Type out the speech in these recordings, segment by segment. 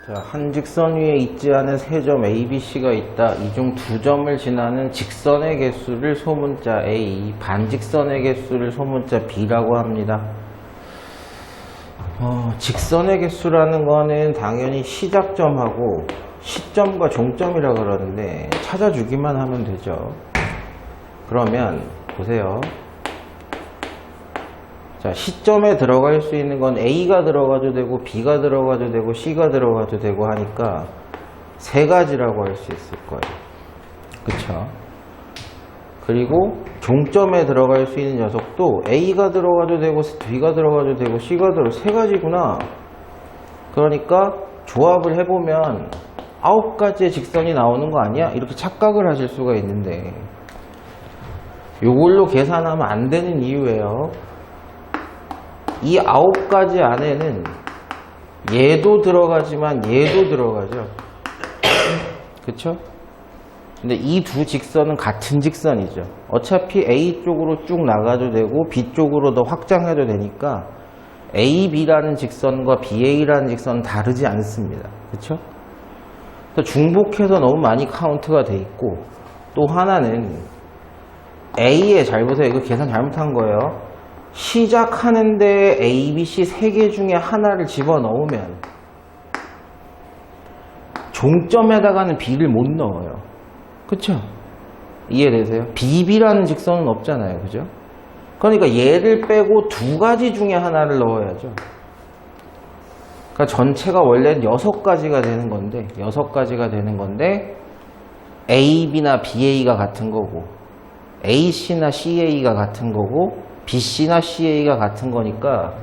자, 한 직선 위에 있지 않은 세 점 A, B, C가 있다. 이 중 두 점을 지나는 직선의 개수를 소문자 A, 반직선의 개수를 소문자 B라고 합니다. 직선의 개수라는 거는 당연히 시작점하고 시점과 종점이라 그러는데 찾아주기만 하면 되죠. 그러면 보세요. 자, 시점에 들어갈 수 있는 건 A가 들어가도 되고 B가 들어가도 되고 C가 들어가도 되고 하니까 세 가지라고 할 수 있을 거예요. 그쵸? 그리고 종점에 들어갈 수 있는 녀석도 A가 들어가도 되고 B가 들어가도 되고 C가 들어가도 세 가지구나. 그러니까 조합을 해보면 9가지의 직선이 나오는 거 아니야? 이렇게 착각을 하실 수가 있는데 이걸로 계산하면 안 되는 이유예요. 이 9가지 안에는 얘도 들어가지만 얘도 들어가죠. 그쵸? 근데 이 두 직선은 같은 직선이죠. 어차피 A 쪽으로 쭉 나가도 되고 B 쪽으로 더 확장해도 되니까 AB라는 직선과 BA라는 직선은 다르지 않습니다. 그쵸? 중복해서 너무 많이 카운트가 돼 있고, 또 하나는 A에, 잘 보세요. 이거 계산 잘못한 거예요. 시작하는데 A, B, C 세 개 중에 하나를 집어넣으면 종점에다가는 B를 못 넣어요. 그쵸? 이해되세요? BB라는 직선은 없잖아요. 그죠? 그러니까 얘를 빼고 두 가지 중에 하나를 넣어야죠. 그러니까 전체가 원래는 6가지가 되는 건데, 6가지가 되는 건데, AB나 BA가 같은 거고, AC나 CA가 같은 거고, BC나 CA가 같은 거니까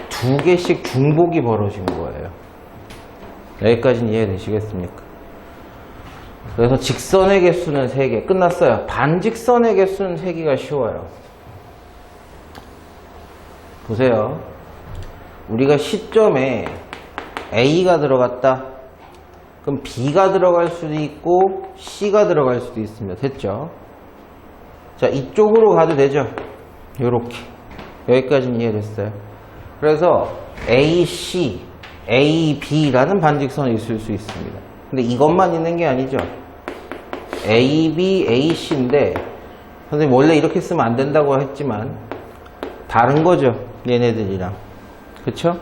두 개씩 중복이 벌어진 거예요. 여기까지는 이해되시겠습니까? 그래서 직선의 개수는 3개. 끝났어요. 반직선의 개수는 3개가 쉬워요. 보세요. 우리가 시점에 A가 들어갔다. 그럼 B가 들어갈 수도 있고 C가 들어갈 수도 있습니다. 됐죠? 자, 이쪽으로 가도 되죠? 요렇게. 여기까지는 이해됐어요. 그래서 AC, AB라는 반직선이 있을 수 있습니다. 근데 이것만 있는 게 아니죠. AB, AC인데 선생님 원래 이렇게 쓰면 안 된다고 했지만 다른 거죠. 얘네들이랑. 그쵸?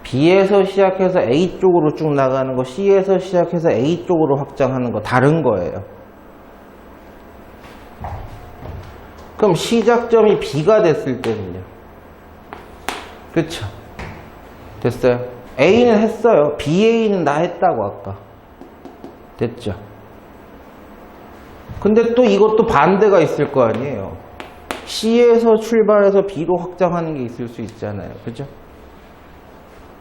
B에서 시작해서 A 쪽으로 쭉 나가는 거, C에서 시작해서 A 쪽으로 확장하는 거 다른 거예요. 그럼 시작점이 B가 됐을 때는요. 그쵸? 됐어요? A는 했어요. BA는 나 했다고 아까. 됐죠? 근데 또 이것도 반대가 있을 거 아니에요. C에서 출발해서 B로 확장하는 게 있을 수 있잖아요. 그죠?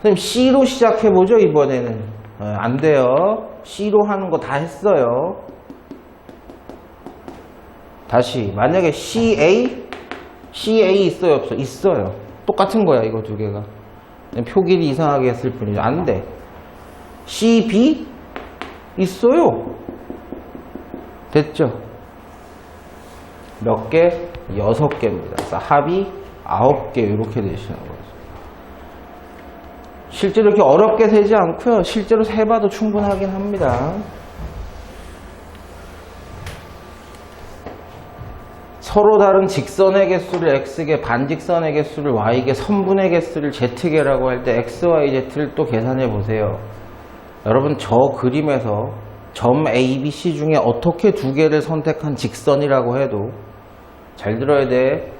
선생님 C로 시작해보죠 이번에는. 안 돼요. C로 하는 거 다 했어요. 다시 만약에 CA 있어요 없어? 있어요. 똑같은 거야 이거 두 개가. 표기를 이상하게 했을 뿐이죠. 안 돼. CB 있어요. 됐죠? 몇 개? 6개입니다. 그래서 합이 9개 이렇게 되시는 거죠. 실제로 이렇게 어렵게 세지 않고요. 실제로 세봐도 충분하긴 합니다. 서로 다른 직선의 개수를 X개, 반직선의 개수를 Y개, 선분의 개수를 Z개라고 할 때 X, Y, Z를 또 계산해 보세요. 여러분 저 그림에서 점 A, B, C 중에 어떻게 두 개를 선택한 직선이라고 해도 잘 들어야 돼.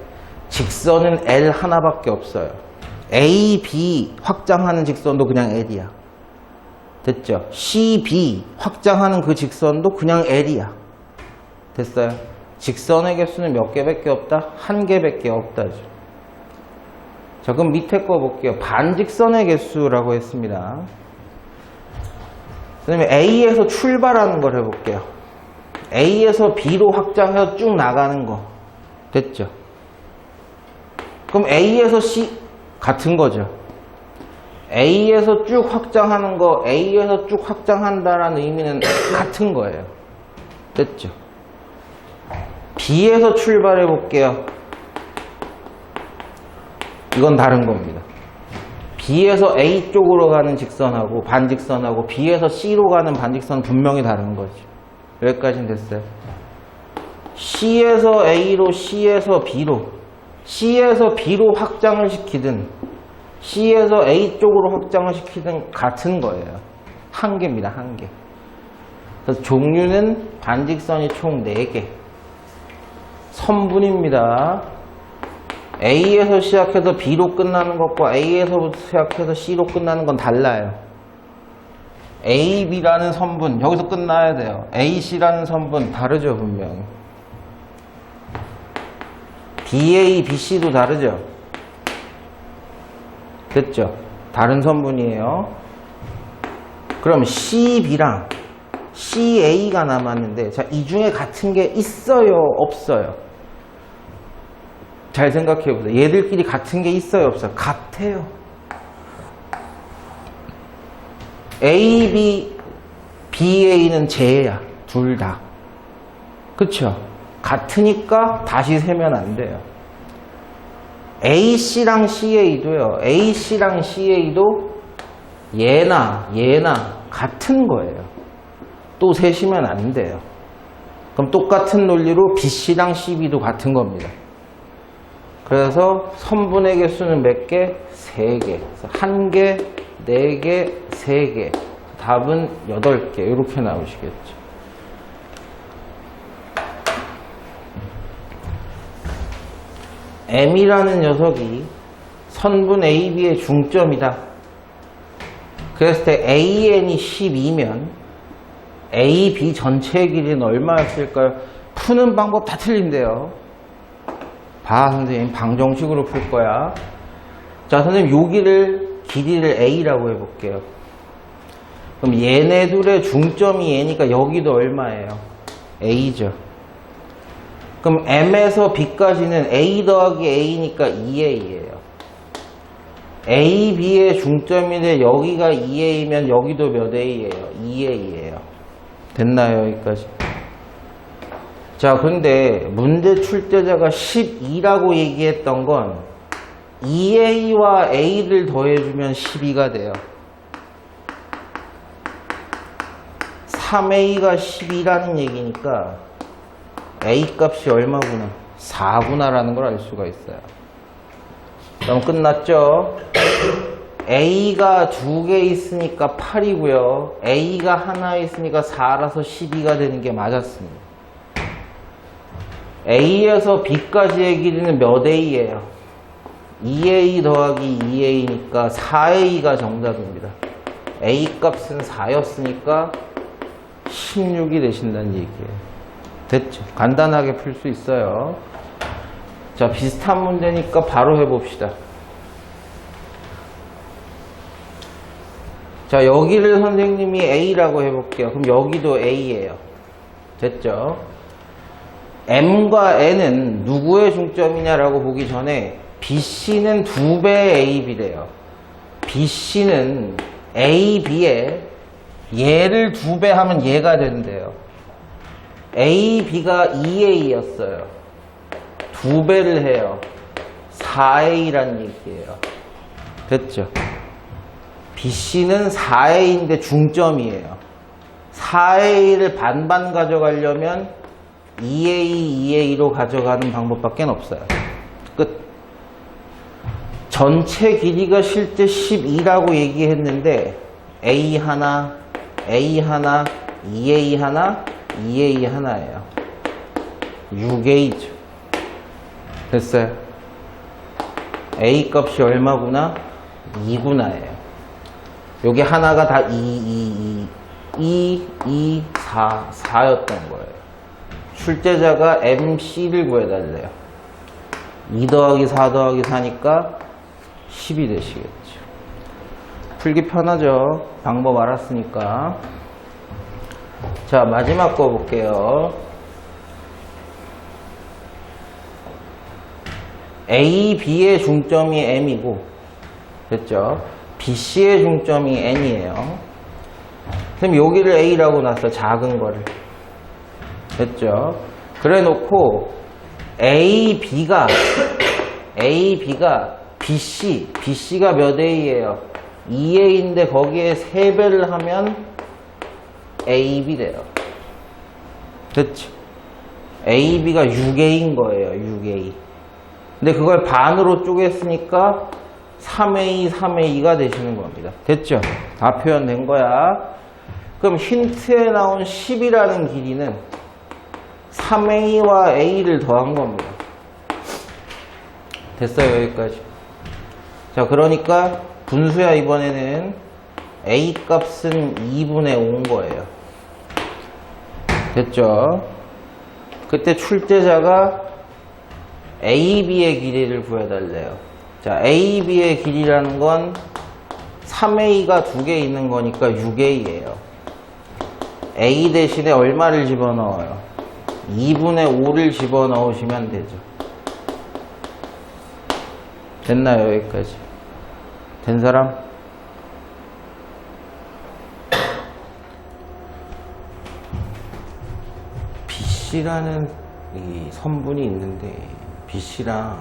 직선은 L 하나밖에 없어요. A, B 확장하는 직선도 그냥 L이야. 됐죠? C, B 확장하는 그 직선도 그냥 L이야. 됐어요? 직선의 개수는 몇 개밖에 없다? 한 개밖에 없다죠. 자, 그럼 밑에 거 볼게요. 반직선의 개수라고 했습니다. 그 다음에 A에서 출발하는 걸 해볼게요. A에서 B로 확장해서 쭉 나가는 거. 됐죠? 그럼 A에서 C 같은 거죠. A에서 쭉 확장하는 거, A에서 쭉 확장한다라는 의미는 같은 거예요. 됐죠? B에서 출발해 볼게요. 이건 다른 겁니다. B에서 A 쪽으로 가는 직선하고 반직선하고 B에서 C로 가는 반직선은 분명히 다른 거죠. 여기까지는 됐어요. C에서 A로, C에서 B로, C에서 B로 확장을 시키든 C에서 A 쪽으로 확장을 시키든 같은 거예요. 한 개입니다. 한 개. 그래서 종류는 반직선이 총 4개. 선분입니다. A에서 시작해서 B로 끝나는 것과 A에서 시작해서 C로 끝나는 건 달라요. A, B라는 선분 여기서 끝나야 돼요. A, C라는 선분 다르죠. 분명히. BA, BC도 다르죠. 됐죠? 다른 선분이에요. 그럼 CB랑 CA가 남았는데, 자, 이 중에 같은 게 있어요? 없어요? 잘 생각해 보세요. 얘들끼리 같은 게 있어요? 없어요? 같아요. AB, BA는 제야. 둘 다. 그쵸? 같으니까 다시 세면 안 돼요. AC랑 CA도요. AC랑 CA도 얘나 같은 거예요. 또 세시면 안 돼요. 그럼 똑같은 논리로 BC랑 CB도 같은 겁니다. 그래서 선분의 개수는 몇 개? 3개. 1개, 4개, 3개. 답은 8개. 이렇게 나오시겠죠. M이라는 녀석이 선분 AB의 중점이다. 그랬을 때 AN이 12면 AB 전체의 길이는 얼마였을까요? 푸는 방법 다 틀린데요. 봐, 선생님. 방정식으로 풀 거야. 자, 선생님, 여기를 길이를 A라고 해볼게요. 그럼 얘네 둘의 중점이 A니까 여기도 얼마예요? A죠. 그럼 M에서 B까지는 A 더하기 A니까 2A예요. A, B의 중점인데 여기가 2A면 여기도 몇 A예요? 2A예요. 됐나요? 여기까지? 자, 근데 문제 출제자가 12라고 얘기했던 건 2A와 A를 더해주면 12가 돼요. 3A가 12라는 얘기니까 A 값이 얼마구나? 4구나라는 걸 알 수가 있어요. 그럼 끝났죠? A가 2개 있으니까 8이고요. A가 하나 있으니까 4라서 12가 되는 게 맞았습니다. A에서 B까지의 길이는 몇 A예요? 2A 더하기 2A니까 4A가 정답입니다. A 값은 4였으니까 16이 되신다는 얘기예요. 됐죠? 간단하게 풀 수 있어요. 자, 비슷한 문제니까 바로 해봅시다. 자, 여기를 선생님이 A라고 해볼게요. 그럼 여기도 A예요. 됐죠? M과 N은 누구의 중점이냐라고 보기 전에 BC는 2배의 AB래요. BC는 AB에 얘를 2배 하면 얘가 된대요. AB가 2A였어요. 2배를 해요. 4A란 얘기예요. 됐죠? BC는 4A인데 중점이에요. 4A를 반반 가져가려면 2A, 2A로 가져가는 방법밖에 없어요. 끝. 전체 길이가 실제 12라고 얘기했는데 A 하나, A 하나, 2A 하나, 2A 하나예요. 6A죠. 됐어요? A 값이 얼마구나? 2구나예요. 여기 하나가 다 2, 4였던 거예요. 출제자가 MC를 구해달래요. 2 더하기 4 더하기 4니까 10이 되시겠죠. 풀기 편하죠? 방법 알았으니까. 자, 마지막 거 볼게요. A, B의 중점이 M이고, 됐죠? BC의 중점이 N이에요. 그럼 여기를 A라고 놨어, 작은 거를. 됐죠? 그래 놓고 A, B가 BC가 몇 A예요? 2A인데 거기에 3배를 하면 AB 돼요. 됐죠? AB가 6A인 거예요. 6A. 근데 그걸 반으로 쪼갰으니까 3A, 3A가 되시는 겁니다. 됐죠? 다 표현된 거야. 그럼 힌트에 나온 10이라는 길이는 3A와 A를 더한 겁니다. 됐어요, 여기까지. 자, 그러니까 분수야, 이번에는 A 값은 2분의 5인 거예요. 됐죠? 그때 출제자가 AB의 길이를 구해달래요. 자, AB의 길이라는 건 3A가 2개 있는 거니까 6A예요. A 대신에 얼마를 집어넣어요? 2분의 5를 집어넣으시면 되죠. 됐나요? 여기까지. 된 사람? BC라는 이 선분이 있는데 BC랑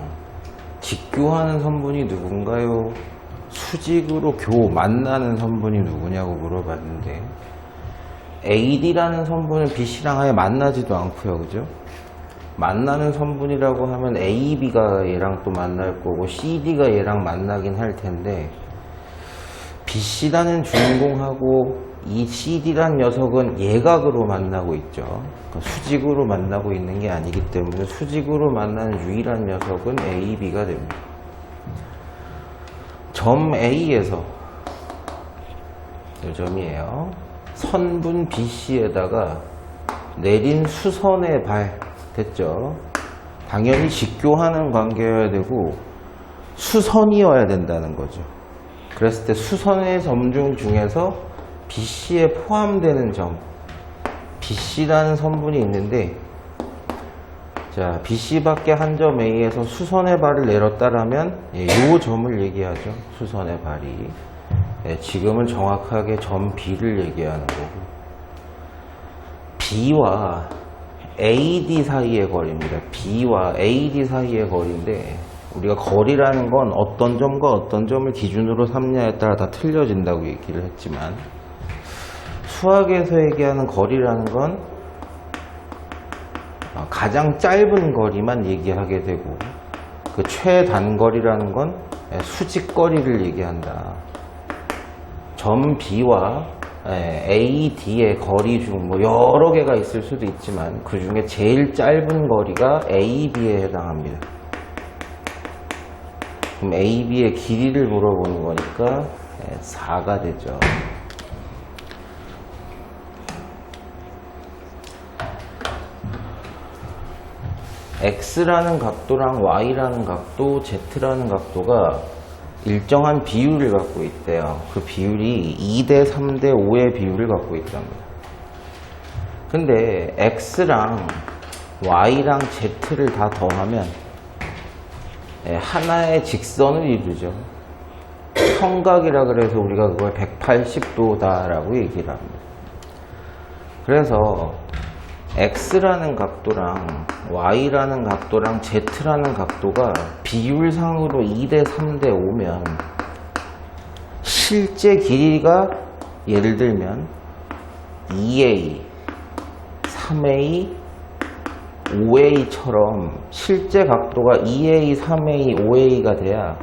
직교하는 선분이 누군가요? 수직으로 만나는 선분이 누구냐고 물어봤는데 AD라는 선분은 BC랑 아예 만나지도 않고요. 그죠? 만나는 선분이라고 하면 AB가 얘랑 또 만날 거고 CD가 얘랑 만나긴 할 텐데 BC라는 주인공하고 이 CD라는 녀석은 예각으로 만나고 있죠. 그러니까 수직으로 만나고 있는 게 아니기 때문에 수직으로 만나는 유일한 녀석은 AB가 됩니다. 점 A에서 이 점이에요. 선분 BC에다가 내린 수선의 발 됐죠? 당연히 직교하는 관계여야 되고 수선이어야 된다는 거죠. 그랬을 때 수선의 점 중에서 BC에 포함되는 점 BC라는 선분이 있는데 자, BC밖에 한 점 A에서 수선의 발을 내렸다라면 이 점을 얘기하죠. 수선의 발이 지금은 정확하게 점 B를 얘기하는 거고 B와 AD 사이의 거리입니다. B와 AD 사이의 거리인데 우리가 거리라는 건 어떤 점과 어떤 점을 기준으로 삼냐에 따라 다 틀려진다고 얘기를 했지만 수학에서 얘기하는 거리라는 건 가장 짧은 거리만 얘기하게 되고 그 최단거리라는 건 수직거리를 얘기한다. 점 B와 AD의 거리 중 뭐 여러 개가 있을 수도 있지만 그 중에 제일 짧은 거리가 AB에 해당합니다. 그럼 AB의 길이를 물어보는 거니까 4가 되죠. X라는 각도랑 Y라는 각도, Z라는 각도가 일정한 비율을 갖고 있대요. 그 비율이 2대 3대 5의 비율을 갖고 있답니다. 근데 X랑 Y랑 Z를 다 더하면 하나의 직선을 이루죠. 성각이라 그래서 우리가 그걸 180도다라고 얘기를 합니다. 그래서 X라는 각도랑 Y라는 각도랑 Z라는 각도가 비율상으로 2대 3대 5면 실제 길이가 예를 들면 2A, 3A, 5A처럼 실제 각도가 2A, 3A, 5A가 돼야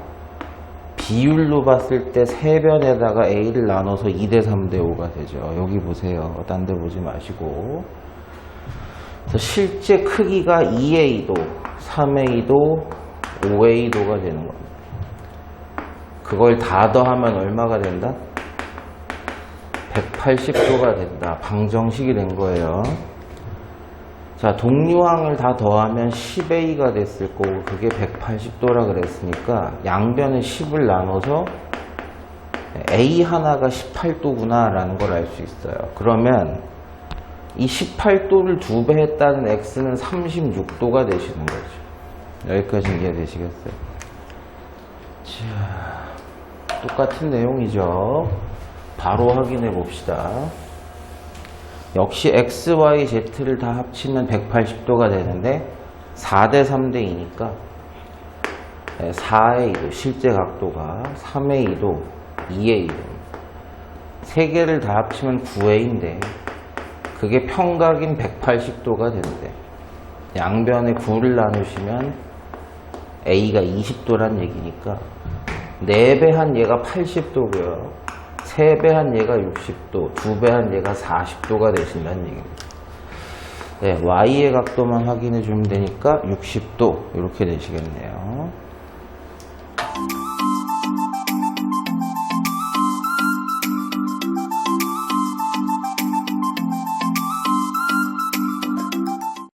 비율로 봤을 때 세 변에다가 A를 나눠서 2대 3대 5가 되죠. 여기 보세요. 딴 데 보지 마시고. 그래서 실제 크기가 2A도, 3A도, 5A도가 되는 겁니다. 그걸 다 더하면 얼마가 된다? 180도가 된다. 방정식이 된 거예요. 자, 동류항을 다 더하면 10A가 됐을 거고 그게 180도라 그랬으니까 양변에 10을 나눠서 A 하나가 18도구나 라는 걸 알 수 있어요. 그러면 이 18도를 2배 했다는 X는 36도가 되시는 거죠. 여기까지 이해되시겠어요? 자, 똑같은 내용이죠. 바로 확인해 봅시다. 역시 X, Y, Z를 다 합치면 180도가 되는데 4대 3대 2니까 4의 2도, 실제 각도가 3의 2도, 2의 2도. 세 개를 다 합치면 9A인데 그게 평각인 180도가 된대. 양변에 9를 나누시면 A가 20도란 얘기니까 4배 한 얘가 80도고요. 3배 한 얘가 60도, 2배 한 얘가 40도가 되신다는 얘기입니다. 네, Y의 각도만 확인해 주면 되니까 60도 이렇게 되시겠네요.